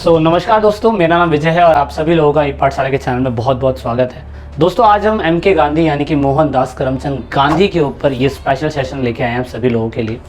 नमस्कार दोस्तों, मेरा नाम विजय है और आप सभी लोगों का ई पाठशाला के चैनल में बहुत बहुत स्वागत है। दोस्तों, आज हम एम के गांधी यानी कि मोहनदास करमचंद गांधी के ऊपर ये स्पेशल सेशन लेके आए हैं आप सभी लोगों के लिए।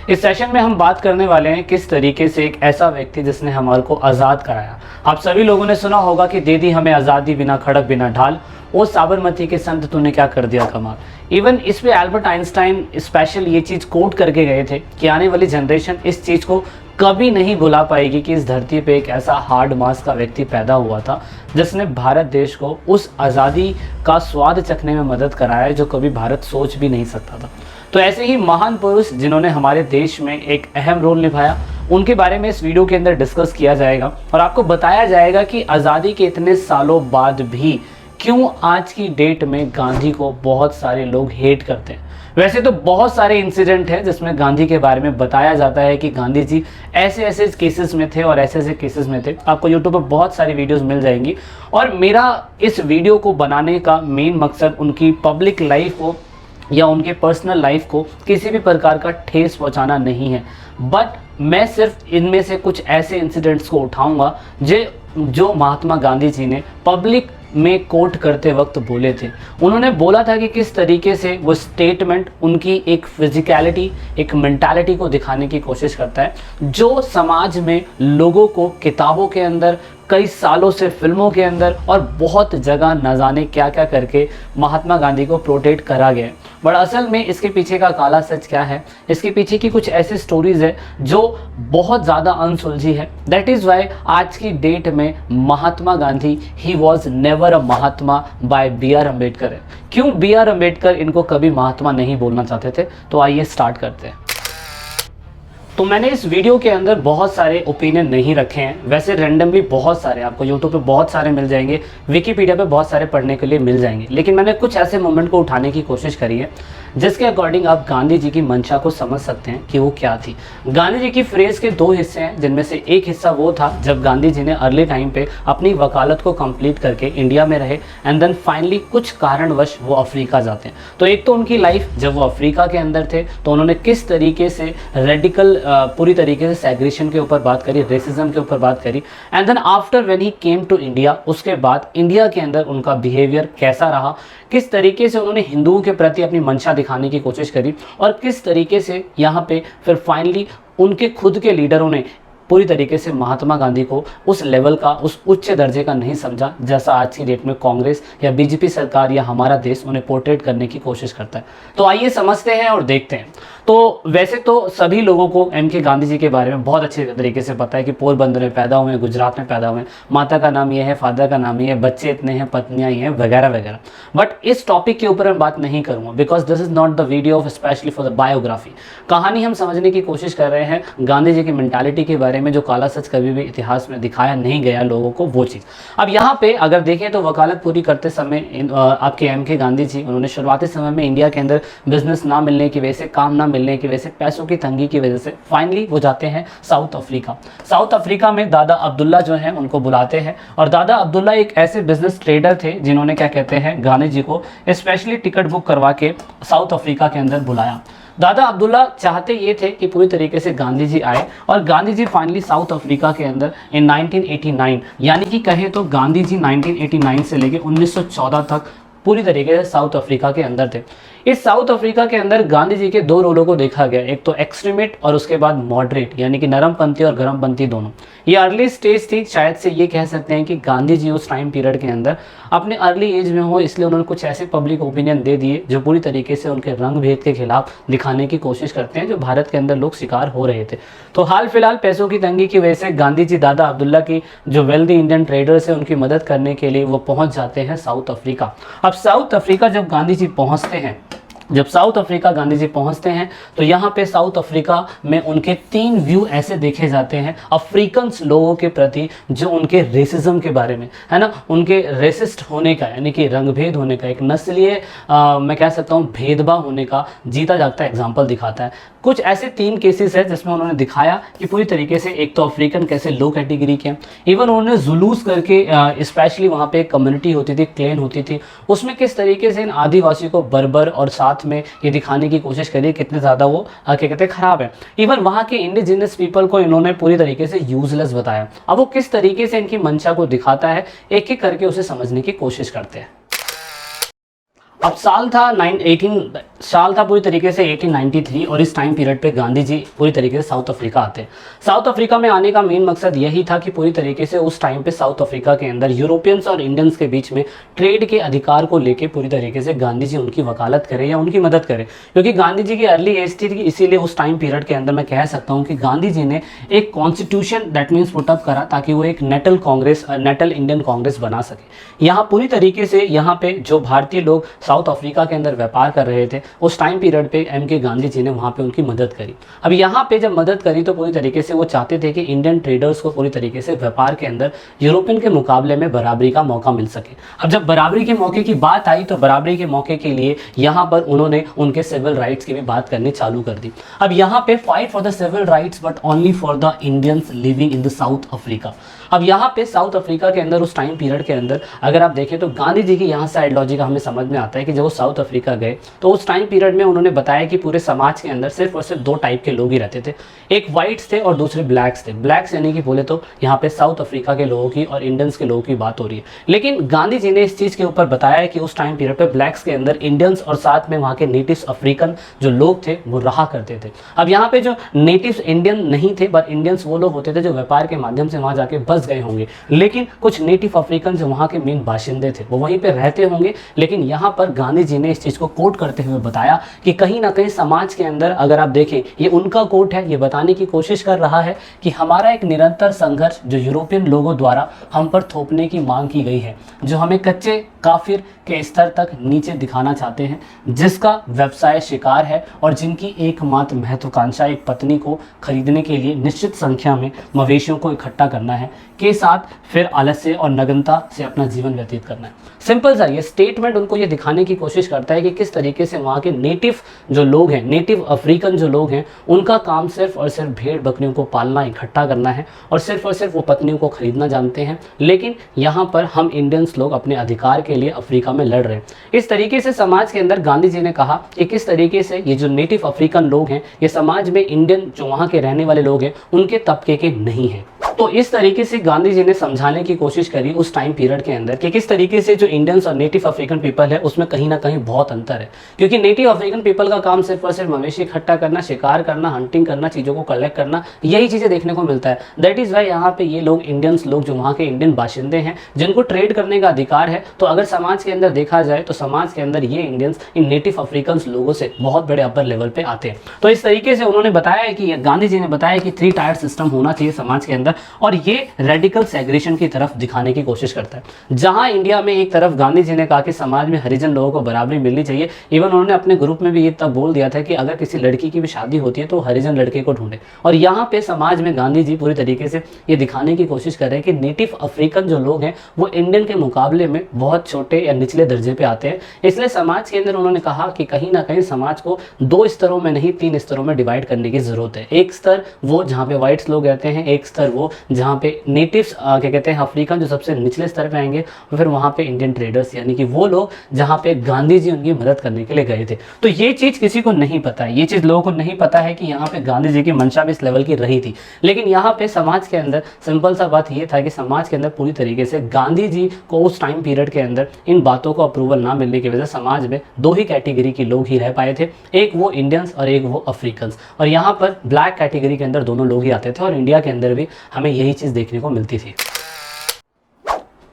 इस सेशन में हम बात करने वाले हैं किस तरीके से एक ऐसा व्यक्ति जिसने हमारे को आज़ाद कराया। आप सभी लोगों ने सुना होगा कि दे दी हमें आज़ादी बिना खड़क बिना ढाल, ओ साबरमती के संत तूने क्या कर दिया कमाल। इवन इस पे एल्बर्ट आइंस्टाइन स्पेशल ये चीज़ कोट करके गए थे कि आने वाली जनरेशन इस चीज़ को कभी नहीं भुला पाएगी कि इस धरती पे एक ऐसा हार्ड मास का व्यक्ति पैदा हुआ था जिसने भारत देश को उस आज़ादी का स्वाद चखने में मदद कराया जो कभी भारत सोच भी नहीं सकता था। तो ऐसे ही महान पुरुष जिन्होंने हमारे देश में एक अहम रोल निभाया, उनके बारे में इस वीडियो के अंदर डिस्कस किया जाएगा और आपको बताया जाएगा कि आज़ादी के इतने सालों बाद भी क्यों आज की डेट में गांधी को बहुत सारे लोग हेट करते हैं। वैसे तो बहुत सारे इंसिडेंट हैं जिसमें गांधी के बारे में बताया जाता है कि गांधी जी ऐसे ऐसे केसेस में थे और ऐसे ऐसे केसेस में थे। आपको यूट्यूब पर बहुत सारी वीडियोस मिल जाएंगी और मेरा इस वीडियो को बनाने का मेन मकसद उनकी पब्लिक लाइफ को या उनके पर्सनल लाइफ को किसी भी प्रकार का ठेस पहुंचाना नहीं है, बट मैं सिर्फ इनमें से कुछ ऐसे इंसिडेंट्स को उठाऊंगा जो महात्मा गांधी जी ने पब्लिक में कोट करते वक्त बोले थे। उन्होंने बोला था कि किस तरीके से वो स्टेटमेंट उनकी एक फिजिकलिटी, एक मेंटालिटी को दिखाने की कोशिश करता है जो समाज में लोगों को किताबों के अंदर, कई सालों से फिल्मों के अंदर और बहुत जगह न जाने क्या क्या करके महात्मा गांधी को प्रोटेक्ट करा गया है। बट असल में इसके पीछे का काला सच क्या है, इसके पीछे की कुछ ऐसी स्टोरीज है जो बहुत ज़्यादा अनसुलझी है। दैट इज़ वाई आज की डेट में Mahatma Gandhi he was never a Mahatma by B R Ambedkar है। क्यों बी आर अम्बेडकर इनको कभी महात्मा नहीं बोलना चाहते थे? तो आइए स्टार्ट करते हैं। तो मैंने इस वीडियो के अंदर बहुत सारे ओपिनियन नहीं रखे हैं, वैसे रैंडमली बहुत सारे आपको यूट्यूब पे बहुत सारे मिल जाएंगे, विकीपीडिया पे बहुत सारे पढ़ने के लिए मिल जाएंगे, लेकिन मैंने कुछ ऐसे मोमेंट को उठाने की कोशिश करी है जिसके अकॉर्डिंग आप गांधी जी की मंशा को समझ सकते हैं कि वो क्या थी। गांधी जी की फ्रेज के दो हिस्से हैं, जिनमें से एक हिस्सा वो था जब गांधी जी ने अर्ली टाइम पे अपनी वकालत को कंप्लीट करके इंडिया में रहे एंड देन फाइनली कुछ कारणवश वो अफ्रीका जाते हैं। तो एक तो उनकी लाइफ जब वो अफ्रीका के अंदर थे तो उन्होंने किस तरीके से रेडिकल पूरी तरीके से सेग्रेशन के ऊपर बात करी, रेसिज्म के ऊपर बात करी, and then after when he came to India, उसके बाद इंडिया के अंदर उनका बिहेवियर कैसा रहा, किस तरीके से उन्होंने हिंदुओं के प्रति अपनी मंशा दिखाने की कोशिश करी और किस तरीके से यहाँ पे फिर फाइनली उनके खुद के लीडरों ने पूरी तरीके से महात्मा गांधी को उस लेवल का, उस उच्च दर्जे का नहीं समझा जैसा आज की डेट में कांग्रेस या बीजेपी सरकार या हमारा देश उन्हें पोर्ट्रेट करने की कोशिश करता है। तो आइए समझते हैं और देखते हैं। तो वैसे तो सभी लोगों को एम के गांधी जी के बारे में बहुत अच्छे तरीके से पता है कि पोरबंदर में पैदा हुए हैं, गुजरात में पैदा हुए हैं, माता का नाम ये है, फादर का नाम ये है, बच्चे इतने हैं, पत्नियाँ ये हैं, वगैरह वगैरह। बट इस टॉपिक के ऊपर मैं बात नहीं करूँगा because this is not the video of specially for the biography. कहानी हम समझने की कोशिश कर रहे हैं गांधी जी की मेंटालिटी के बारे में, जो काला सच कभी भी इतिहास में दिखाया नहीं गया लोगों को, वो चीज़। अब यहाँ पे अगर देखें तो वकालत पूरी करते समय आपके एम के गांधी जी, उन्होंने शुरुआती समय में इंडिया के अंदर बिजनेस ना मिलने की वजह से, काम ना मिलने की वजह से, पैसों की तंगी की वजह से फाइनली वो जाते हैं साउथ अफ्रीका। साउथ अफ्रीका में दादा अब्दुल्ला जो हैं उनको बुलाते हैं और दादा अब्दुल्ला एक ऐसे बिजनेस ट्रेडर थे जिन्होंने क्या कहते हैं गांधी जी को स्पेशली टिकट बुक करवा के साउथ अफ्रीका के अंदर बुलाया। दादा अब्दुल्ला चाहते ये थे कि पूरी तरीके से गांधी जी आए और Gandhi ji finally south Africa के अंदर इन 1989, यानी कि कहे तो गांधी जी 1989 से लेके 1914 तक पूरी तरीके से साउथ अफ्रीका के अंदर थे। इस साउथ अफ्रीका के अंदर गांधी जी के दो रोलों को देखा गया, एक तो एक्सट्रीमेट और उसके बाद मॉडरेट, यानी कि नरमपंथी और गर्मपंथी दोनों। ये अर्ली स्टेज थी, शायद से ये कह सकते हैं कि गांधी जी उस टाइम पीरियड के अंदर अपने अर्ली एज में हो, इसलिए उन्होंने कुछ ऐसे पब्लिक ओपिनियन दे दिए जो पूरी तरीके से उनके रंग भेद के खिलाफ दिखाने की कोशिश करते हैं, जो भारत के अंदर लोग शिकार हो रहे थे। तो हाल फिलहाल पैसों की तंगी की वजह से गांधी जी दादा अब्दुल्ला की जो वेल्दी इंडियन ट्रेडर्स है उनकी मदद करने के लिए वो पहुंच जाते हैं साउथ अफ्रीका। अब साउथ अफ्रीका जब गांधी जी पहुंचते हैं, जब साउथ अफ्रीका गांधी जी पहुंचते हैं तो यहाँ पे साउथ अफ्रीका में उनके तीन व्यू ऐसे देखे जाते हैं अफ्रीकन्स लोगों के प्रति, जो उनके रेसिज्म के बारे में है ना, उनके रेसिस्ट होने का, यानी कि रंगभेद होने का, एक नस्लीय मैं कह सकता हूँ भेदभाव होने का जीता जागता एग्जाम्पल दिखाता है। कुछ ऐसे तीन केसेस है जिसमें उन्होंने दिखाया कि पूरी तरीके से एक तो अफ्रीकन कैसे लो कैटेगरी के हैं, इवन उन्होंने जुलूस करके स्पेशली वहाँ पे एक कम्युनिटी होती थी, क्लेन होती थी, उसमें किस तरीके से इन आदिवासी को बर्बर और साथ साथ में ये दिखाने की कोशिश करी कितने ज़्यादा वो क्या कहते हैं ख़राब है। इवन वहाँ के इंडिजिनस पीपल को इन्होंने पूरी तरीके से यूजलेस बताया। अब वो किस तरीके से इनकी मंशा को दिखाता है, एक एक करके उसे समझने की कोशिश करते हैं। अब साल था पूरी तरीके से 1893 और इस टाइम पीरियड पे गांधी जी पूरी तरीके से साउथ अफ्रीका आते हैं। साउथ अफ्रीका में आने का मेन मकसद यही था कि पूरी तरीके से उस टाइम पे साउथ अफ्रीका के अंदर यूरोपियंस और इंडियंस के बीच में ट्रेड के अधिकार को लेके पूरी तरीके से गांधी जी उनकी वकालत करें या उनकी मदद करें, क्योंकि गांधी जी की अर्ली एज थी। इसीलिए उस टाइम पीरियड के अंदर मैं कह सकता हूँ कि गांधी जी ने एक कॉन्स्टिट्यूशन दैट मीन्स पुटअप करा ताकि वो एक नेटल इंडियन कांग्रेस बना सके। यहाँ पूरी तरीके से यहाँ पे जो भारतीय लोग साउथ अफ्रीका के अंदर व्यापार कर रहे थे उस टाइम पीरियड पे एम के गांधी जी ने वहाँ पे उनकी मदद करी। अब यहाँ पे जब मदद करी तो पूरी तरीके से वो चाहते थे कि इंडियन ट्रेडर्स को पूरी तरीके से व्यापार के अंदर यूरोपियन के मुकाबले में बराबरी का मौका मिल सके। अब जब बराबरी के मौके की बात आई तो बराबरी के मौके के लिए यहाँ पर उन्होंने उनके सिविल राइट्स की भी बात करनी चालू कर दी। अब यहाँ पे fight for the civil rights but only for the Indians living in the South Africa. अब यहाँ पे साउथ अफ्रीका के अंदर उस टाइम पीरियड के अंदर अगर आप देखें तो गांधी जी की यहाँ से आइडियोलॉजी का हमें समझ में आता है कि जब वो साउथ अफ्रीका गए तो उस टाइम पीरियड में उन्होंने बताया कि पूरे समाज के अंदर सिर्फ और सिर्फ दो टाइप के लोग ही रहते थे, एक वाइट्स थे और दूसरे ब्लैक्स थे। ब्लैक्स यानी कि बोले तो यहाँ पे साउथ अफ्रीका के लोगों की और इंडियंस के लोगों की बात हो रही है। लेकिन गांधी जी ने इस चीज़ के ऊपर बताया कि उस टाइम पीरियड पर ब्लैक्स के अंदर इंडियंस और साथ में वहाँ के नेटिव अफ्रीकन जो लोग थे वो रहा करते थे। अब यहाँ पे जो नेटिव इंडियन नहीं थे बट इंडियंस वो लोग होते थे जो व्यापार के माध्यम से वहाँ जाके बस गए होंगे, लेकिन कुछ नेटिव अफ्रीकन जो वहाँ के मेन बाशिंदे थे वो वहीं पे रहते होंगे। लेकिन यहाँ पर गांधी जी ने इस चीज़ को कोट करते हुए बताया कि कहीं ना कहीं समाज के अंदर अगर आप देखें ये उनका कोट है, ये बताने की कोशिश कर रहा है कि हमारा एक निरंतर संघर्ष जो यूरोपियन लोगों द्वारा हम पर थोपने की मांग की गई है, जो हमें कच्चे काफिर के स्तर तक नीचे दिखाना चाहते हैं, जिसका व्यवसाय शिकार है और जिनकी एकमात्र महत्वाकांक्षा एक पत्नी को खरीदने के लिए निश्चित संख्या में मवेशियों को इकट्ठा करना है, के साथ फिर आलस्य और नग्नता से अपना जीवन व्यतीत करना है। सिंपल सा ये स्टेटमेंट उनको ये दिखाने की कोशिश करता है कि किस तरीके से वहाँ के नेटिव जो लोग हैं, नेटिव अफ्रीकन जो लोग हैं, उनका काम सिर्फ और सिर्फ भेड़ बकरियों को पालना, इकट्ठा करना है और सिर्फ वो पत्नियों को खरीदना जानते हैं। लेकिन यहाँ पर हम इंडियंस लोग अपने अधिकार के लिए अफ्रीका में लड़ रहे हैं। इस तरीके से समाज के अंदर गांधी जी ने कहा कि किस तरीके से ये जो नेटिव अफ्रीकन लोग हैं ये समाज में इंडियन जो वहाँ के रहने वाले लोग हैं उनके तबके के नहीं हैं। तो इस तरीके से गांधी जी ने समझाने की कोशिश करी उस टाइम पीरियड के अंदर कि किस तरीके से जो इंडियंस और नेटिव अफ्रीकन पीपल है उसमें कहीं ना कहीं बहुत अंतर है, क्योंकि नेटिव अफ्रीकन पीपल का काम सिर्फ और सिर्फ मवेशी इकट्ठा करना, शिकार करना, हंटिंग करना, चीज़ों को कलेक्ट करना, यही चीज़ें देखने को मिलता है। दैट इज़ वाई यहाँ पे ये लोग इंडियंस लोग जो वहाँ के इंडियन बाशिंदे हैं जिनको ट्रेड करने का अधिकार है, तो अगर समाज के अंदर देखा जाए तो समाज के अंदर ये इंडियंस इन नेटिव अफ्रीकन लोगों से बहुत बड़े अपर लेवल पे आते हैं। तो इस तरीके से उन्होंने बताया कि गांधी जी ने बताया कि 3 टायर सिस्टम होना चाहिए समाज के अंदर, और ये रेडिकल सेग्रेशन की तरफ दिखाने की कोशिश करता है। जहां इंडिया में एक तरफ गांधी जी ने कहा कि समाज में हरिजन लोगों को बराबरी मिलनी चाहिए, इवन उन्होंने अपने ग्रुप में भी ये तब बोल दिया था कि अगर किसी लड़की की भी शादी होती है तो हरिजन लड़के को ढूंढे। और यहाँ पे समाज में गांधी जी पूरी तरीके से ये दिखाने की कोशिश कर रहे हैं कि नेटिव अफ्रीकन जो लोग हैं वो इंडियन के मुकाबले में बहुत छोटे या निचले दर्जे पे आते हैं। इसलिए समाज के अंदर उन्होंने कहा कि कहीं ना कहीं समाज को 2 स्तरों में नहीं 3 स्तरों में डिवाइड करने की जरूरत है। एक स्तर वो जहाँ पे व्हाइट्स लोग रहते हैं, एक स्तर वो जहाँ पे नेटिव्स क्या कहते हैं अफ्रीकन जो सबसे निचले स्तर पे आएंगे, और फिर वहाँ पे इंडियन ट्रेडर्स यानी कि वो लोग जहाँ पे गांधी जी उनकी मदद करने के लिए गए थे। तो ये चीज़ किसी को नहीं पता है, ये चीज़ लोगों को नहीं पता है कि यहाँ पे गांधी जी की मंशा भी इस लेवल की रही थी। लेकिन यहाँ पे समाज के अंदर सिंपल सा बात ये था कि समाज के अंदर पूरी तरीके से गांधी जी को उस टाइम पीरियड के अंदर इन बातों को अप्रूवल ना मिलने की वजह से समाज में 2 ही कैटेगरी के लोग ही रह पाए थे, एक वो इंडियंस और एक वो अफ्रीकन्स। और यहाँ पर ब्लैक कैटेगरी के अंदर दोनों लोग ही आते थे, और इंडिया के अंदर भी हमें यही चीज़ देखने को मिलती थी।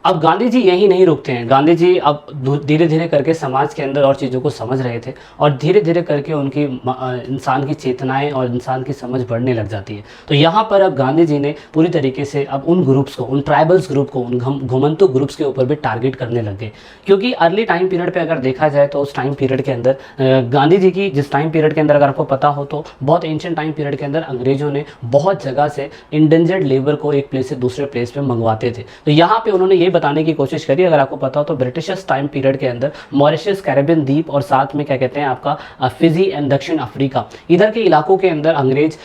अब गांधी जी यही नहीं रुकते हैं, गांधी जी अब धीरे धीरे करके समाज के अंदर और चीज़ों को समझ रहे थे, और धीरे धीरे करके उनकी इंसान की चेतनाएं और इंसान की समझ बढ़ने लग जाती है। तो यहाँ पर अब गांधी जी ने पूरी तरीके से अब उन ग्रुप्स को, उन ट्राइबल्स ग्रुप को, उन घुमंतु ग्रुप्स के ऊपर भी टारगेट करने लग गए। क्योंकि अर्ली टाइम पीरियड पर अगर देखा जाए तो उस टाइम पीरियड के अंदर गांधी जी की जिस टाइम पीरियड के अंदर अगर आपको पता हो तो बहुत एंशिएंट टाइम पीरियड के अंदर अंग्रेजों ने बहुत जगह से इंडेंजर्ड लेबर को एक प्लेस से दूसरे प्लेस पर मंगवाते थे। तो यहाँ पर उन्होंने ये बताने की कोशिश करी। अगर आपको पता हो तो ब्रिटिशर्स टाइम पीरियड के अंदर मॉरिशस, कैरेबियन द्वीप और साथ में क्या कहते हैं आपका फिजी एंड दक्षिण अफ्रीका, इधर के इलाकों के अंदर अंग्रेज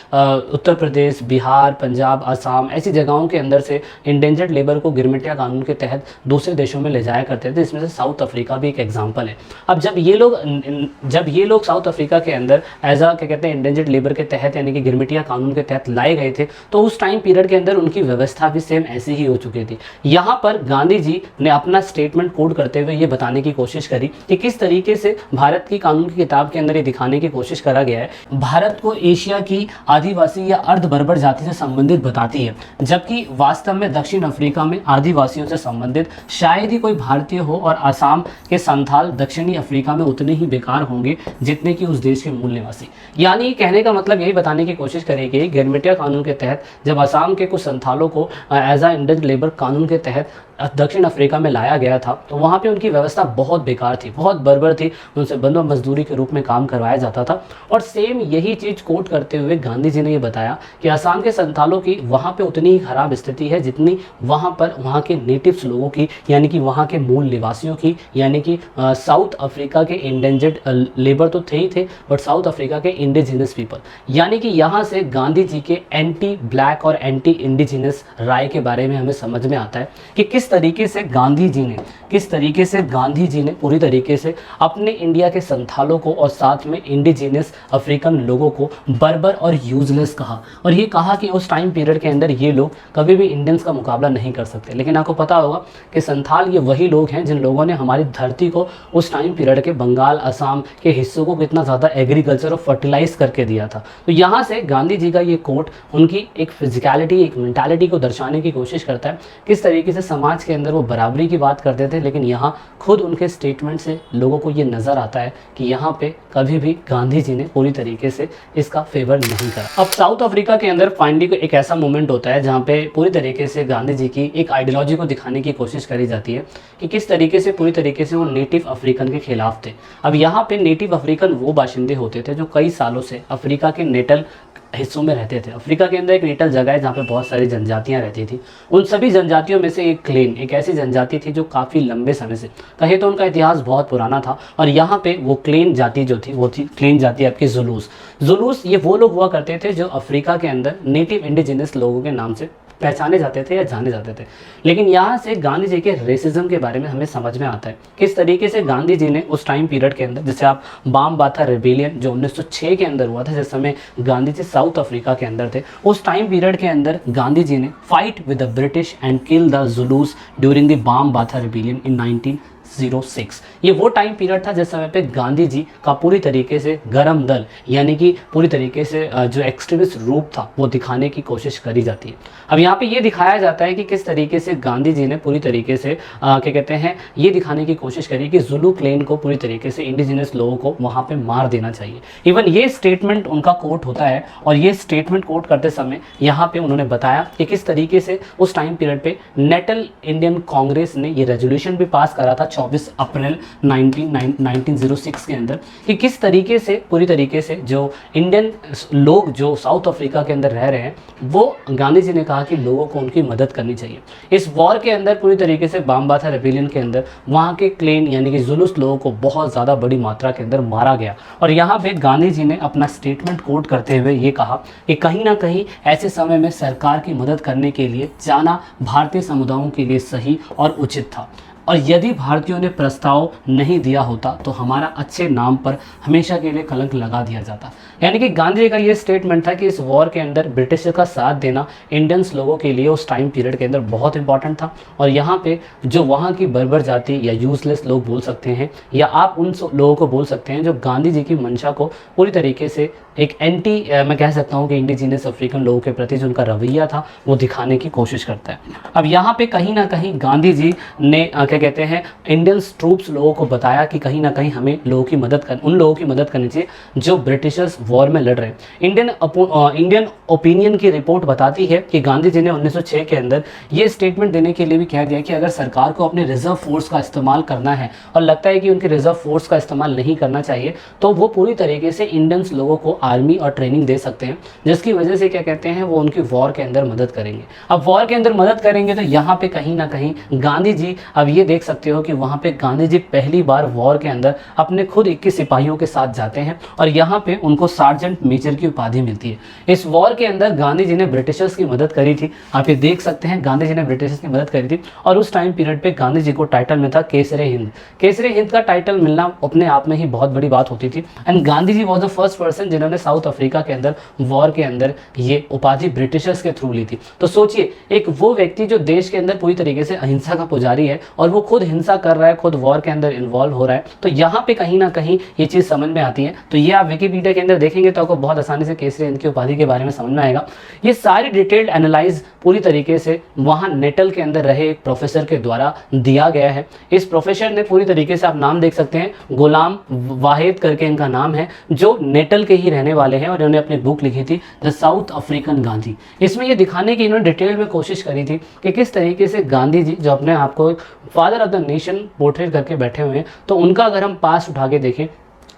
उत्तर प्रदेश, बिहार, पंजाब, असम ऐसी जगहों के अंदर से इंडेंजर्ड लेबर को गिरमिटिया कानून के तहत दूसरे देशों में ले जाया करते थे। इसमें से साउथ अफ्रीका भी एक एग्जाम्पल है। अब जब ये लोग साउथ अफ्रीका के अंदर एज आ क्या कहते हैं इंडेंजर्ड लेबर के तहत यानी कि गिरमिटिया कानून के तहत लाए गए थे, तो उस टाइम पीरियड के अंदर उनकी व्यवस्था भी सेम ऐसी ही हो चुकी थी। यहाँ पर गांधी जी ने अपना स्टेटमेंट कोड करते हुए ये बताने की कोशिश करी कि किस तरीके से भारत की कानून की किताब के अंदर ये दिखाने की कोशिश करा गया है, भारत को एशिया की आदिवासी या अर्ध बर्बर जाति से संबंधित बताती है, जबकि वास्तव में दक्षिण अफ्रीका में आदिवासियों से संबंधित शायद ही कोई भारतीय हो और असम के संथाल दक्षिणी अफ्रीका में उतने ही बेकार होंगे जितने कि उस देश के मूल निवासी। यानी कहने का मतलब यही बताने की कोशिश करेगी गिरमिटिया कानून के तहत जब असम के कुछ संथालों को एज आ इंडेंजर्ड लेबर कानून के तहत दक्षिण अफ्रीका में लाया गया था, तो वहाँ पे उनकी व्यवस्था बहुत बेकार थी, बहुत बर्बर थी, उनसे बंधुआ मजदूरी के रूप में काम करवाया जाता था। और सेम यही चीज़ कोट करते हुए गांधी जी ने ये बताया कि असम के संथालों की वहाँ पे उतनी ही खराब स्थिति है जितनी वहाँ पर वहाँ के नेटिव्स लोगों की, यानी कि वहाँ के मूल निवासियों की, यानी कि साउथ अफ्रीका के इंडेंजर्ड लेबर तो थे ही थे, बट साउथ अफ्रीका के इंडिजिनस पीपल। यानी कि यहाँ से गांधी जी के एंटी ब्लैक और एंटी इंडिजिनस राय के बारे में हमें समझ में आता है कि किस तरीके से गांधी जी ने पूरी तरीके से अपने इंडिया के संथालों को और साथ में इंडिजिनस अफ्रीकन लोगों को बर्बर और यूजलेस कहा। और ये कहा कि उस टाइम पीरियड के अंदर ये लोग कभी भी इंडियंस का मुकाबला नहीं कर सकते। लेकिन आपको पता होगा कि संथाल ये वही लोग हैं जिन लोगों ने हमारी धरती को उस टाइम पीरियड के बंगाल, असम के हिस्सों को कितना ज़्यादा एग्रीकल्चर और फर्टिलाइज करके दिया था। तो यहाँ से गांधी जी का ये कोट उनकी एक फिजिकलिटी, एक मेंटालिटी को दर्शाने की कोशिश करता है, किस तरीके से समाज के अंदर वो बराबरी की बात करते थे, लेकिन यहाँ खुद उनके स्टेटमेंट से लोगों को ये नज़र आता है कि यहाँ पे कभी भी गांधी जी ने पूरी तरीके से इसका फेवर नहीं करा। अब साउथ अफ्रीका के अंदर फाइनली एक ऐसा मोमेंट होता है जहाँ पे पूरी तरीके से गांधी जी की एक आइडियोलॉजी को दिखाने की कोशिश करी जाती है कि किस तरीके से पूरी तरीके से वो नेटिव अफ्रीकन के खिलाफ थे। अब यहाँ पे नेटिव अफ्रीकन वो बाशिंदे होते थे जो कई सालों से अफ्रीका के नेटल हिस्सों में रहते थे। अफ्रीका के अंदर एक नेटल जगह है जहाँ पे बहुत सारी जनजातियाँ रहती थी। उन सभी जनजातियों में से एक क्लेन, एक ऐसी जनजाति थी जो काफ़ी लंबे समय से, कहे तो उनका इतिहास बहुत पुराना था। और यहाँ पे वो क्लेन जाति जो थी वो थी क्लेन जाति आपकी जुलूस। ये वो लोग हुआ करते थे जो अफ्रीका के अंदर नेटिव इंडिजिनस लोगों के नाम से पहचाने जाते थे या जाने जाते थे। लेकिन यहाँ से गांधी जी के रेसिज्म के बारे में हमें समझ में आता है किस तरीके से गांधी जी ने उस टाइम पीरियड के अंदर, जैसे आप बामबाथा रेबेलियन जो 1906 के अंदर हुआ था, जिस समय गांधी जी साउथ अफ्रीका के अंदर थे, उस टाइम पीरियड के अंदर गांधी जी ने fight with the British and kill the जुलूस ड्यूरिंग द बामबाथा रेबेलियन इन 1906। ये वो टाइम पीरियड था जिस समय पे गांधी जी का पूरी तरीके से गरम दल, यानी कि पूरी तरीके से जो एक्सट्रीमिस्ट रूप था वो दिखाने की कोशिश करी जाती है। अब यहाँ पे ये दिखाया जाता है कि किस तरीके से गांधी जी ने पूरी तरीके से क्या कहते हैं ये दिखाने की कोशिश करी कि जुलू क्लेन को पूरी तरीके से इंडिजिनस लोगों को वहाँ पे मार देना चाहिए। इवन ये स्टेटमेंट उनका कोट होता है और ये स्टेटमेंट कोट करते समय यहाँ पे उन्होंने बताया कि किस तरीके से उस टाइम पीरियड पे नेटल इंडियन कांग्रेस ने ये रेजोल्यूशन भी पास करा था 24 अप्रैल 1906 के अंदर, कि किस तरीके से पूरी तरीके से जो इंडियन लोग जो साउथ अफ्रीका के अंदर रह रहे हैं वो गांधी जी ने कहा कि लोगों को उनकी मदद करनी चाहिए। इस वॉर के अंदर पूरी तरीके से बामबाथा रेबेलियन के अंदर वहाँ के क्लेन यानी कि जुलूस लोगों को बहुत ज़्यादा बड़ी मात्रा के अंदर मारा गया। और यहाँ पे गांधी जी ने अपना स्टेटमेंट कोट करते हुए ये कहा कि कहीं ना कहीं ऐसे समय में सरकार की मदद करने के लिए जाना भारतीय समुदायों के लिए सही और उचित था, और यदि भारतीयों ने प्रस्ताव नहीं दिया होता तो हमारा अच्छे नाम पर हमेशा के लिए कलंक लगा दिया जाता। यानी कि गांधी जी का ये स्टेटमेंट था कि इस वॉर के अंदर ब्रिटिश का साथ देना इंडियंस लोगों के लिए उस टाइम पीरियड के अंदर बहुत इंपॉर्टेंट था। और यहाँ पे जो वहाँ की बर्बर जाति या यूजलेस लोग बोल सकते हैं, या आप उन लोगों को बोल सकते हैं जो गांधी जी की मंशा को पूरी तरीके से एक मैं कह सकता हूँ कि इंडिजिनस अफ्रीकन लोगों के प्रति जो उनका रवैया था वो दिखाने की कोशिश करता है। अब यहाँ पे कहीं ना कहीं गांधी जी ने क्या क्या कहते हैं इंडियन ट्रूप्स लोगों को बताया कि कहीं ना कहीं हमें उन लोगों की मदद करनी चाहिए जो ब्रिटिशर्स वॉर में लड़ रहे हैं। इंडियन ओपिनियन की रिपोर्ट बताती है कि गांधी जी ने 1906 के अंदर ये स्टेटमेंट देने के लिए भी कह दिया कि अगर सरकार को अपने रिजर्व फोर्स का इस्तेमाल करना है और लगता है कि उनके रिजर्व फोर्स का इस्तेमाल नहीं करना चाहिए, तो वो पूरी तरीके से इंडियंस लोगों को आर्मी और ट्रेनिंग दे सकते हैं, जिसकी वजह से क्या कहते हैं वो उनकी वॉर के अंदर मदद करेंगे। अब वॉर के अंदर मदद करेंगे तो यहाँ पे कहीं ना कहीं गांधी जी, अब ये देख सकते हो कि वहाँ पे गांधी जी पहली बार वॉर के अंदर अपने खुद 21 सिपाहियों के साथ जाते हैं और यहाँ पे उनको सार्जेंट मेजर की उपाधि मिलती है। इस वॉर के अंदर गांधी जी ने ब्रिटिशर्स की मदद करी थी, आप ये देख सकते हैं गांधी जी ने ब्रिटिशर्स की मदद करी थी। और उस टाइम पीरियड पे गांधी जी को टाइटल में था केसरे हिंद। केसरे हिंद का टाइटल मिलना अपने आप में ही बहुत बड़ी बात होती थी। And Gandhi ji was the first person जिन्होंने साउथ अफ्रीका के अंदर वॉर के अंदर ये उपाधि ब्रिटिशर्स के थ्रू ली थी। तो सोचिए, एक वो व्यक्ति जो देश के अंदर पूरी तरीके से अहिंसा का पुजारी है और वो खुद हिंसा कर रहा है, खुद वॉर के अंदर इन्वॉल्व हो रहा है, तो यहाँ पे कहीं ना कहीं ये चीज़ समझ में आती है। तो ये आप विकिपीडिया के अंदर देखेंगे तो आपको बहुत आसानी से केसरी हिंद की उपाधि के बारे में समझ में आएगा। ये सारी डिटेल्ड एनालाइज पूरी तरीके से वहाँ नेटल के अंदर रहे एक प्रोफेसर के द्वारा दिया गया है। इस प्रोफेसर ने पूरी तरीके से आप नाम देख सकते हैं, गुलाम वाहिद करके इनका नाम है, जो नेटल के ही रहने वाले हैं और इन्होंने अपनी बुक लिखी थी द साउथ अफ्रीकन गांधी। इसमें ये दिखाने की इन्होंने डिटेल में कोशिश करी थी कि किस तरीके से गांधी जी जो अपने आप को father of the nation portrait करके बैठे हुए हैं, तो उनका अगर हम पास्ट उठा के देखें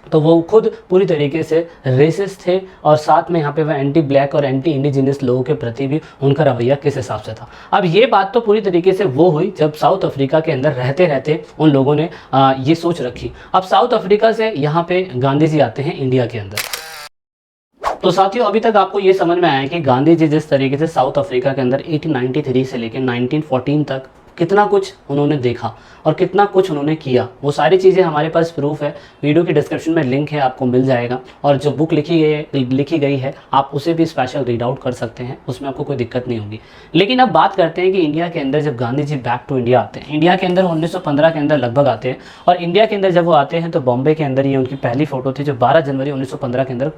तो वो खुद पूरी तरीके से रेसिस्ट थे और साथ में यहाँ पे वह एंटी ब्लैक और एंटी इंडिजिनस लोगों के प्रति भी उनका रवैया किस हिसाब से था। अब ये बात तो पूरी तरीके से वो हुई जब साउथ अफ्रीका के अंदर रहते रहते उन लोगों ने ये सोच रखी। अब साउथ अफ्रीका से यहाँ पे गांधी जी आते हैं इंडिया के अंदर। तो साथियों, अभी तक आपको ये समझ में आया कि गांधी जी जिस तरीके से साउथ अफ्रीका के अंदर 1893 से लेकर 1914 तक कितना कुछ उन्होंने देखा और कितना कुछ उन्होंने किया, वो सारी चीज़ें हमारे पास प्रूफ है। वीडियो की डिस्क्रिप्शन में लिंक है, आपको मिल जाएगा। और जो बुक लिखी गई है आप उसे भी स्पेशल रीड आउट कर सकते हैं, उसमें आपको कोई दिक्कत नहीं होगी। लेकिन अब बात करते हैं कि इंडिया के अंदर जब Gandhi ji back to India आते हैं, इंडिया के अंदर 1915 के अंदर लगभग आते हैं। और इंडिया के अंदर जब वो आते हैं तो बॉम्बे के अंदर ये उनकी पहली फ़ोटो थी जो 12 जनवरी 1915 के अंदर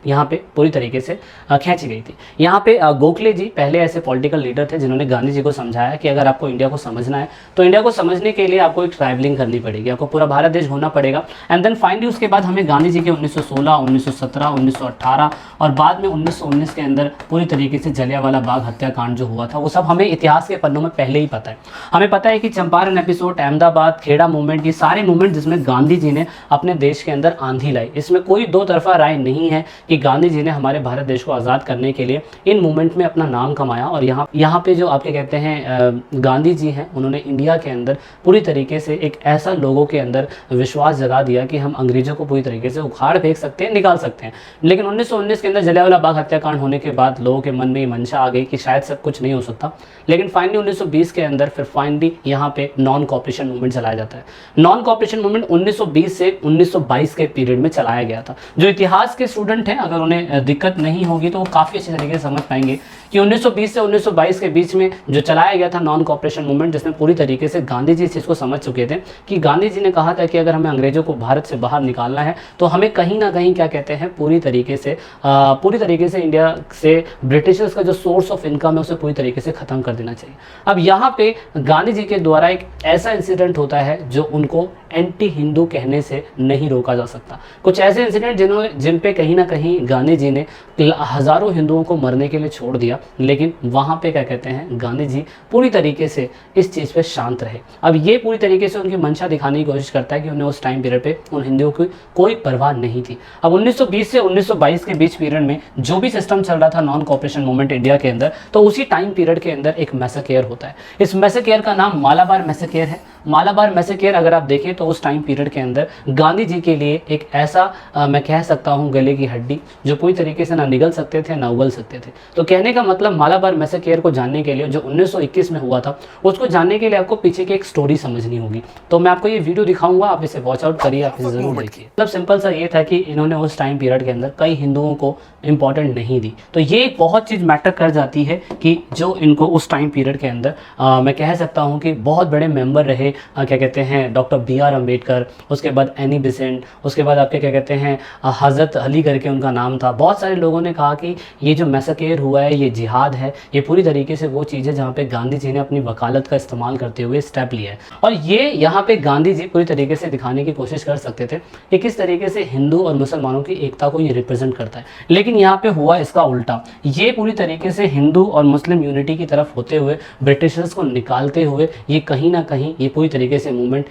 यहाँ पे पूरी तरीके से खींची गई थी। यहाँ पे गोखले जी पहले ऐसे पॉलिटिकल लीडर थे जिन्होंने गांधी जी को समझाया कि अगर आपको इंडिया को समझना है तो इंडिया को समझने के लिए आपको एक ट्रैवलिंग करनी पड़ेगी, आपको पूरा भारत देश घूमना पड़ेगा। एंड देन फाइनली उसके बाद हमें गांधी जी के 1916, 1917, 1918 और बाद में 1919 के अंदर पूरी तरीके से जलियांवाला बाग हत्याकांड जो हुआ था वो सब हमें इतिहास के पन्नों में पहले ही पता है। हमें पता है कि चंपारण एपिसोड, अहमदाबाद, खेड़ा मूवमेंट, ये सारे मूवमेंट जिसमें गांधी जी ने अपने देश के अंदर आंधी लाई, इसमें कोई दो तरफा राय नहीं है कि गांधी जी ने हमारे भारत देश को आज़ाद करने के लिए इन मूवमेंट में अपना नाम कमाया। और यहाँ पे जो आपके कहते हैं गांधी जी हैं, उन्होंने इंडिया के अंदर पूरी तरीके से एक ऐसा लोगों के अंदर विश्वास जगा दिया कि हम अंग्रेजों को पूरी तरीके से उखाड़ फेंक सकते हैं, निकाल सकते हैं। लेकिन 1919 के अंदर जलियांवाला बाग हत्याकांड होने के बाद लोगों के मन में ये मंशा आ गई कि शायद सब कुछ नहीं हो सकता। लेकिन फाइनली 1920 के अंदर फिर फाइनली यहाँ पे नॉन कॉपरेशन मूवमेंट चलाया जाता है। नॉन कॉपरेशन मूवमेंट 1920 से 1922 के पीरियड में चलाया गया था। जो इतिहास के स्टूडेंट हैं, अगर उन्हें दिक्कत नहीं होगी तो वो काफ़ी अच्छी तरीके से समझ पाएंगे कि 1920 से 1922 के बीच में जो चलाया गया था नॉन कॉपरेशन मूवमेंट, जिसमें पूरी तरीके से गांधी जी इस चीज़ को समझ चुके थे कि गांधी जी ने कहा था कि अगर हमें अंग्रेजों को भारत से बाहर निकालना है तो हमें कहीं ना कहीं क्या कहते हैं पूरी तरीके से इंडिया से ब्रिटिशर्स का जो सोर्स ऑफ इनकम है उसे पूरी तरीके से ख़त्म कर देना चाहिए। अब यहाँ पे गांधी जी के द्वारा एक ऐसा इंसिडेंट होता है जो उनको एंटी हिंदू कहने से नहीं रोका जा सकता। कुछ ऐसे इंसिडेंट जिन पे कहीं ना कहीं गांधी जी ने हज़ारों हिंदुओं को मरने के लिए छोड़ दिया, लेकिन वहाँ पे क्या कहते हैं गांधी जी पूरी तरीके से इस चीज़ पे शांत रहे। अब ये पूरी तरीके से उनकी मंशा दिखाने की कोशिश करता है कि उन्हें उस टाइम पीरियड पे उन हिंदुओं की कोई परवाह नहीं थी। अब 1920 से 1922 के बीच पीरियड में जो भी सिस्टम चल रहा था नॉन कॉपरेशन मूवमेंट इंडिया के अंदर, तो उसी टाइम पीरियड के अंदर एक मैसेकेयर होता है। इस मैसेकेयर का नाम मालाबार मैसेकेयर है। मालाबार मैसेकेयर अगर आप देखें तो उस टाइम पीरियड के अंदर गांधी जी के लिए एक ऐसा मैं कह सकता हूँ गले की हड्डी जो पूरी तरीके से ना निगल सकते थे ना उगल सकते थे। तो कहने का मतलब मालाबार मैसेकेयर को जानने के लिए जो 1921 में हुआ था उसको जानने के लिए आपको पीछे की एक स्टोरी समझनी होगी। तो मैं आपको ये वीडियो दिखाऊंगा, आप इसे वॉच आउट करिए, आप इसे जरूर देखिए। मतलब सिंपल सा ये था कि इन्होंने उस टाइम पीरियड के अंदर कई हिंदुओं को इंपॉर्टेंट नहीं दी। तो ये एक बहुत चीज़ मैटर कर जाती है कि जो इनको उस टाइम पीरियड के अंदर मैं कह सकता हूँ कि बहुत बड़े मेंबर रहे, क्या कहते हैं डॉक्टर BR अम्बेडकर, उसके बाद एनी बेसेंट, उसके बाद आपके क्या कहते हैं हज़रत अली करके उनका नाम था। बहुत सारे लोगों ने कहा कि ये जो मैसेकेयर हुआ है ये जिहाद है, ये पूरी तरीके से वो चीज़ है जहाँ पे गांधी जी ने अपनी वकालत का इस्तेमाल करते हुए स्टेप लिया है। और ये यहाँ पे गांधी जी पूरी तरीके से दिखाने की कोशिश कर सकते थे कि किस तरीके से हिंदू और मुसलमानों की एकता को ये रिप्रेजेंट करता है, लेकिन यहाँ पे हुआ इसका उल्टा। ये पूरी तरीके से हिंदू और मुस्लिम यूनिटी की तरफ होते हुए, ब्रिटिशर्स को निकालते हुए, ये कहीं ना कहीं ये पूरी तरीके से मूवमेंट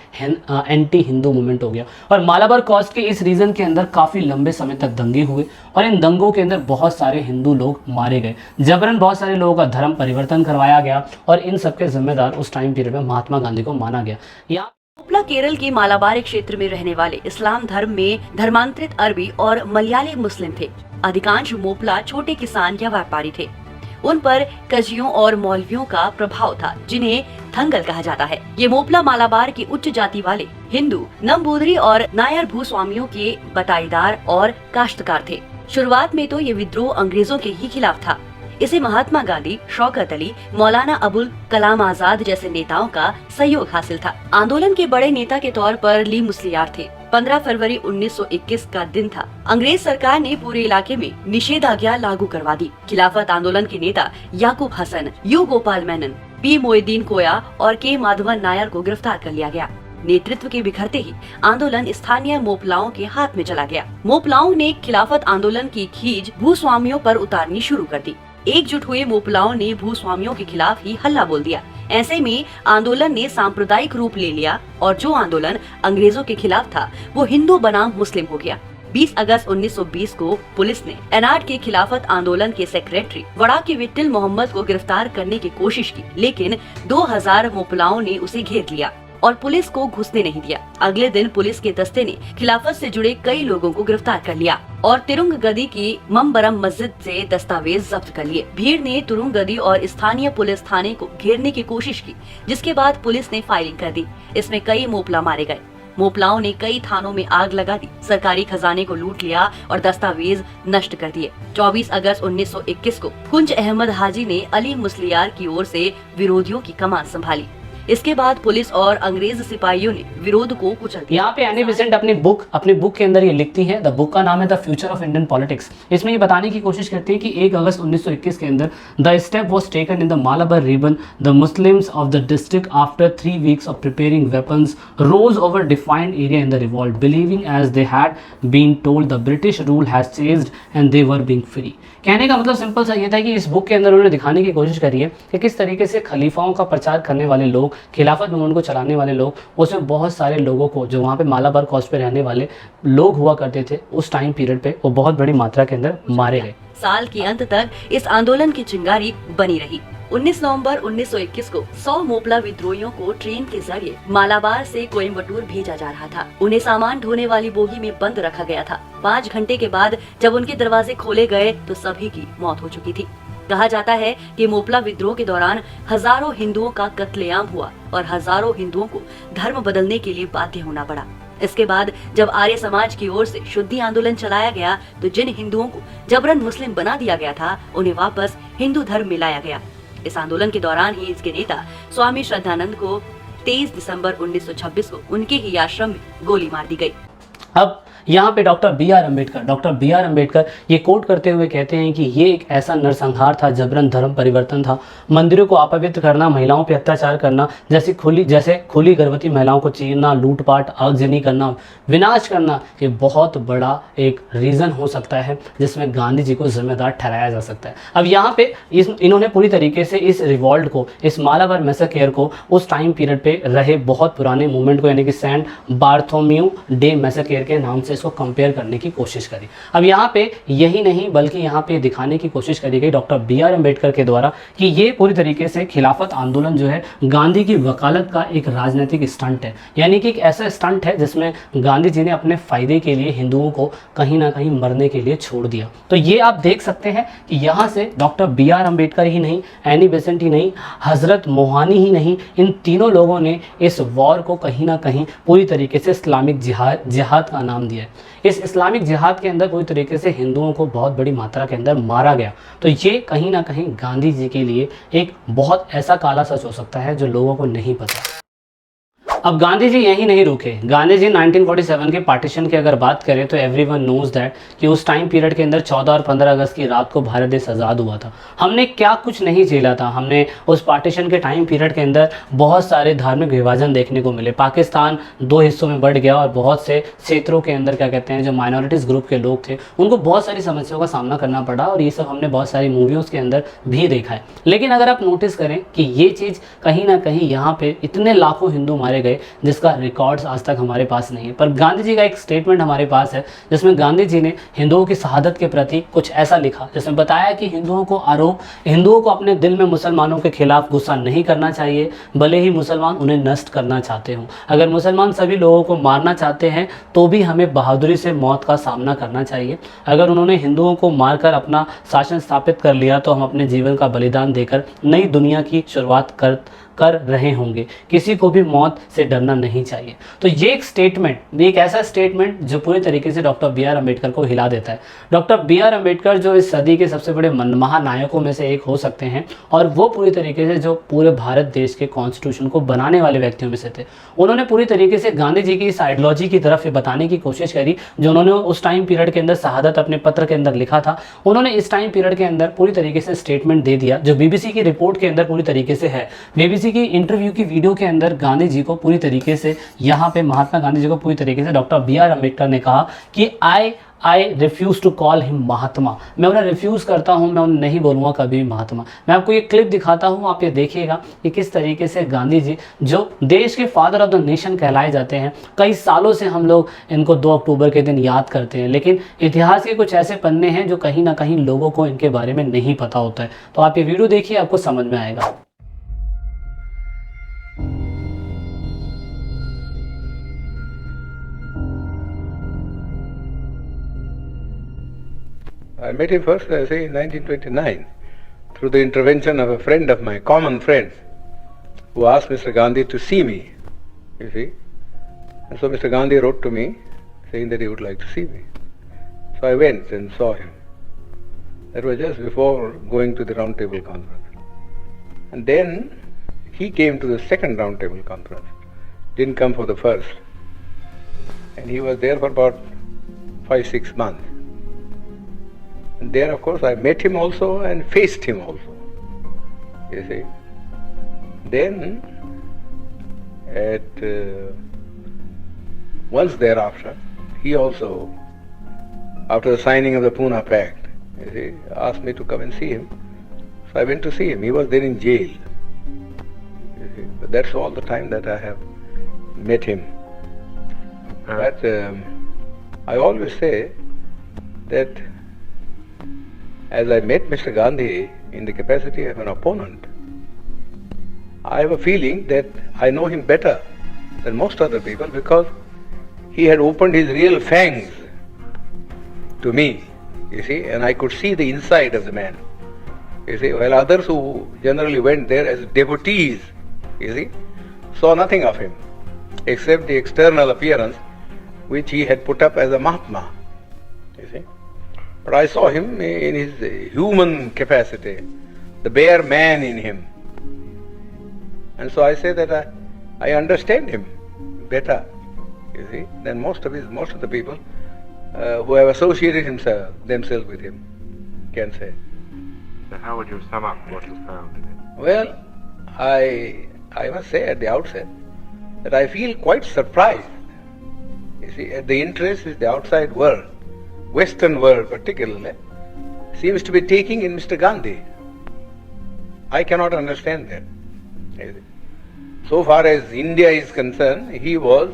एंटी हिंदू मूवमेंट हो गया। और मालाबार कॉस्ट के इस रीजन के अंदर काफ़ी लंबे समय तक दंगे हुए और इन दंगों के अंदर बहुत सारे हिंदू लोग मारे गए, जबरन बहुत सारे लोगों का धर्म परिवर्तन करवाया गया और इन सबके जिम्मेदार उस टाइम पीरियड में महात्मा गांधी को माना गया। यहाँ मोपला केरल के मालाबार क्षेत्र में रहने वाले इस्लाम धर्म में धर्मांतरित अरबी और मलयाली मुस्लिम थे। अधिकांश मोपला छोटे किसान या व्यापारी थे। उन पर कजियों और मौलवियों का प्रभाव था, जिन्हें थंगल कहा जाता है। ये मोपला मालाबार की उच्च जाति वाले हिंदू, नंबूदरी और नायर भूस्वामियों के बटाईदार और काश्तकार थे। शुरुआत में तो ये विद्रोह अंग्रेजों के ही खिलाफ था। इसे महात्मा गांधी, शौकत अली, मौलाना अबुल कलाम आजाद जैसे नेताओं का सहयोग हासिल था। आंदोलन के बड़े नेता के तौर पर ली मुस्लियार थे। 15 फरवरी 1921 का दिन था। अंग्रेज सरकार ने पूरे इलाके में निषेधाज्ञा लागू करवा दी। खिलाफत आंदोलन के नेता याकूब हसन, यू गोपाल मेनन, पी मोइनुद्दीन कोया और के माधवन नायर को गिरफ्तार कर लिया गया। नेतृत्व के बिखरते ही आंदोलन स्थानीय मोपलाओं के हाथ में चला गया। मोपलाओं ने खिलाफत आंदोलन की खींच भूस्वामियों पर उतारनी शुरू कर दी। एकजुट हुए मोपलाओं ने भूस्वामियों के खिलाफ ही हल्ला बोल दिया। ऐसे में आंदोलन ने सांप्रदायिक रूप ले लिया और जो आंदोलन अंग्रेजों के खिलाफ था वो हिंदू बनाम मुस्लिम हो गया। 20 अगस्त 1920 को पुलिस ने एनाड के खिलाफत आंदोलन के सेक्रेटरी वड़ा के विट्टिल मोहम्मद को गिरफ्तार करने की कोशिश की, लेकिन 2000 मोपलाओं ने उसे घेर लिया और पुलिस को घुसने नहीं दिया। अगले दिन पुलिस के दस्ते ने खिलाफत से जुड़े कई लोगों को गिरफ्तार कर लिया और तिरुंग गदी की मम्बरम मस्जिद से दस्तावेज जब्त कर लिए। भीड़ ने तुरुंग गदी और स्थानीय पुलिस थाने को घेरने की कोशिश की, जिसके बाद पुलिस ने फायरिंग कर दी। इसमें कई मोपला मारे गए। मोपलाओं ने कई थानों में आग लगा दी, सरकारी खजाने को लूट लिया और दस्तावेज नष्ट कर दिए। 24 अगस्त 1921 को कुंज अहमद हाजी ने अली मुस्लियार की ओर से विरोधियों की कमान संभाली। इसके बाद पुलिस और अंग्रेज सिपाहियों ने विरोध को कुचल दिया। यहाँ पे एनी बेसेंट अपनी बुक के अंदर ये लिखती है, द बुक का नाम है the future of Indian politics. इसमें ये बताने की कोशिश करती है कि 1 अगस्त 1921 के अंदर the step was taken in the Malabar region, the Muslims of the district after 3 weeks of preparing weapons rose over defined area in the revolt, believing as they had been told the British rule has changed and they were being free. कहने का मतलब simple सा ये था कि इस book के अंदर उन्होंने दिखाने की कोशिश करी है कि किस तरीके से खलीफाओं का प्रचार करने वाले लोग, खिलाफत मूवमेंट को चलाने वाले लोग, उसमें बहुत सारे लोगों को, जो वहाँ पे मालाबार कोस्ट पे रहने वाले लोग हुआ करते थे उस टाइम पीरियड पे, वो बहुत बड़ी मात्रा के अंदर मारे गए। साल के अंत तक इस आंदोलन की चिंगारी बनी रही। 19 नवंबर 1921 को 100 मोपला विद्रोहियों को ट्रेन के जरिए मालाबार से कोयम्बटूर भेजा जा रहा था। उन्हें सामान ढोने वाली बोगी में बंद रखा गया था। 5 घंटे के बाद जब उनके दरवाजे खोले गए तो सभी की मौत हो चुकी थी। कहा जाता है कि मोपला विद्रोह के दौरान हजारों हिंदुओं का कत्लेआम हुआ और हजारों हिंदुओं को धर्म बदलने के लिए बाध्य होना पड़ा। इसके बाद जब आर्य समाज की ओर से शुद्धि आंदोलन चलाया गया तो जिन हिंदुओं को जबरन मुस्लिम बना दिया गया था उन्हें वापस हिंदू धर्म में लाया गया। इस आंदोलन के दौरान ही इसके नेता स्वामी श्रद्धानंद को 23 दिसंबर 1926 को उनके ही आश्रम में गोली मार दी गई। अब यहाँ पे डॉक्टर बी आर अम्बेडकर ये कोट करते हुए कहते हैं कि ये एक ऐसा नरसंहार था, जबरन धर्म परिवर्तन था, मंदिरों को अपवित्र करना, महिलाओं पे अत्याचार करना, जैसे खुली गर्भवती महिलाओं को चीरना, लूटपाट, आगजनी करना, विनाश करना, ये बहुत बड़ा एक रीज़न हो सकता है जिसमें गांधी जी को जिम्मेदार ठहराया जा सकता है। अब यहाँ पे इन्होंने पूरी तरीके से इस रिवॉल्ट को, इस मालाबार मैसेकर को, उस टाइम पीरियड पे रहे बहुत पुराने मूवमेंट को, यानी कि सेंट बार्थोलोम्यू डे मैसेकर के नाम से इसको कंपेयर करने की कोशिश करी। अब यहाँ पे यही नहीं बल्कि यहाँ पे दिखाने की कोशिश करी गई डॉक्टर बी आर अम्बेडकर के द्वारा कि ये पूरी तरीके से खिलाफत आंदोलन जो है गांधी की वकालत का एक राजनीतिक स्टंट है, यानी कि एक ऐसा स्टंट है जिसमें गांधी जी ने अपने फायदे के लिए हिंदुओं को कहीं ना कहीं मरने के लिए छोड़ दिया। तो ये आप देख सकते हैं कि यहाँ से डॉक्टर बी आर अम्बेडकर ही नहीं, एनी बेसेंट ही नहीं, हजरत मोहानी ही नहीं, इन तीनों लोगों ने इस वॉर को कहीं ना कहीं पूरी तरीके से इस्लामिक जिहाद का नाम दिया है। इस इस्लामिक जिहाद के अंदर पूरी तरीके से हिंदुओं को बहुत बड़ी मात्रा के अंदर मारा गया। तो ये कहीं ना कहीं गांधी जी के लिए एक बहुत ऐसा काला सच हो सकता है जो लोगों को नहीं पता। अब गांधी जी यहीं नहीं रुके। गांधी जी 1947 के पार्टीशन की अगर बात करें तो एवरीवन नोज दैट कि उस टाइम पीरियड के अंदर 14 और 15 अगस्त की रात को भारत देश आज़ाद हुआ था। हमने क्या कुछ नहीं झेला था। हमने उस पार्टीशन के टाइम पीरियड के अंदर बहुत सारे धार्मिक विभाजन देखने को मिले। पाकिस्तान दो हिस्सों में बढ़ गया और बहुत से क्षेत्रों के अंदर क्या कहते हैं जो माइनॉरिटीज़ ग्रुप के लोग थे उनको बहुत सारी समस्याओं का सामना करना पड़ा, और ये सब हमने बहुत सारी मूवियों के अंदर भी देखा है। लेकिन अगर आप नोटिस करें कि ये चीज़ कहीं ना कहीं यहाँ पे इतने लाखों हिंदू मारे गए जिसका रिकॉर्ड्स आज तक हमारे पास नहीं है। पर गांधी जी का एक स्टेटमेंट हमारे पास है जिसमें गांधी जी ने हिंदुओं की शहादत के प्रति कुछ ऐसा लिखा जिसमें बताया कि हिंदुओं को अपने दिल में मुसलमानों के खिलाफ गुस्सा नहीं करना चाहिए, भले ही मुसलमान उन्हें नष्ट करना चाहते हों। अगर मुसलमान सभी लोगों को मारना चाहते हैं तो भी हमें बहादुरी से मौत का सामना करना चाहिए। अगर उन्होंने हिंदुओं को मारकर अपना शासन स्थापित कर लिया तो हम अपने जीवन का बलिदान देकर नई दुनिया की शुरुआत कर रहे होंगे। किसी को भी मौत से डरना नहीं चाहिए। तो ये एक स्टेटमेंट, एक ऐसा स्टेटमेंट जो पूरी तरीके से डॉक्टर बी आर अम्बेडकर को हिला देता है। डॉक्टर बी आर अम्बेडकर जो इस सदी के सबसे बड़े महानायकों में से एक हो सकते हैं, और वो पूरी तरीके से जो पूरे भारत देश के कॉन्स्टिट्यूशन को बनाने वाले व्यक्तियों में से थे। उन्होंने पूरी तरीके से गांधी जी की इस आइडियोलॉजी की तरफ ये बताने की कोशिश करी जो उन्होंने उस टाइम पीरियड के अंदर शहादत अपने पत्र के अंदर लिखा था। उन्होंने इस टाइम पीरियड के अंदर पूरी तरीके से स्टेटमेंट दे दिया जो बीबीसी की रिपोर्ट के अंदर पूरी तरीके से है। बीबीसी की इंटरव्यू की वीडियो के अंदर गांधी जी को पूरी तरीके से यहाँ पे महात्मा गांधी जी को पूरी तरीके से डॉक्टर बी आर अम्बेडकर ने कहा कि आई रिफ्यूज़ टू कॉल हिम महात्मा। मैं उन्हें रिफ्यूज़ करता हूँ, मैं उन्हें नहीं बोलूँगा कभी महात्मा। मैं आपको ये क्लिप दिखाता हूँ, आप ये देखिएगा कि किस तरीके से गांधी जी जो देश के फादर ऑफ द नेशन कहलाए जाते हैं, कई सालों से हम लोग इनको 2 अक्टूबर के दिन याद करते हैं, लेकिन इतिहास के कुछ ऐसे पन्ने हैं जो कहीं ना कहीं लोगों को इनके बारे में नहीं पता होता है। तो आप ये वीडियो देखिए, आपको समझ में आएगा। I met him first, say, in 1929, through the intervention of a friend of mine, common friend, who asked Mr. Gandhi to see me, you see. And so Mr. Gandhi wrote to me, saying that he would like to see me. So I went and saw him. That was just before going to the Round Table Conference. And then he came to the second Round Table Conference, didn't come for the first. And he was there for about 5-6 months. And there, of course, I met him also and faced him also, you see. Then, once thereafter, he also, after the signing of the Pune Pact, you see, asked me to come and see him. So I went to see him. He was there in jail. You see. But that's all the time that I have met him. But I always say that as I met Mr. Gandhi in the capacity of an opponent, I have a feeling that I know him better than most other people because he had opened his real fangs to me, you see, and I could see the inside of the man, you see, while others who generally went there as devotees, you see, saw nothing of him except the external appearance which he had put up as a Mahatma, you see. But I saw him in his human capacity, the bare man in him. And so I say that I understand him better, you see, than most of the people who have associated themselves with him can say. So how would you sum up what you found in him? Well, I must say at the outset that I feel quite surprised, you see, at the interest which the outside world, Western world particularly, seems to be taking in Mr. Gandhi. I cannot understand that. So far as India is concerned, he was,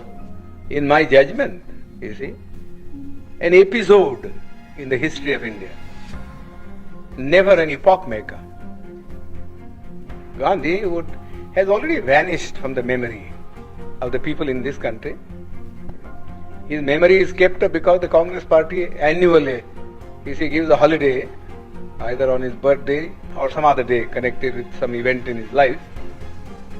in my judgment, you see, an episode in the history of India, never an epoch maker. Gandhi has already vanished from the memory of the people in this country. His memory is kept up because the Congress party annually, you see, gives a holiday either on his birthday or some other day connected with some event in his life,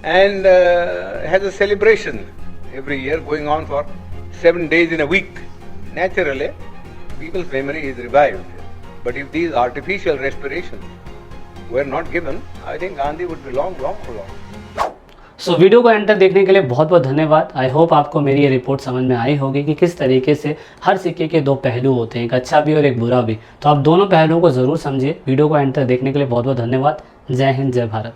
and has a celebration every year going on for 7 days in a week. Naturally, people's memory is revived. But if these artificial respirations were not given, I think Gandhi would be long. So video को and तक देखने के लिए बहुत बहुत धन्यवाद। I hope आपको मेरी ये रिपोर्ट समझ में आई होगी कि किस तरीके से हर सिक्के के दो पहलू होते हैं, एक अच्छा भी और एक बुरा भी। तो आप दोनों पहलुओं को ज़रूर समझिए। वीडियो को एंड तक देखने के लिए बहुत बहुत धन्यवाद। जय हिंद, जय भारत।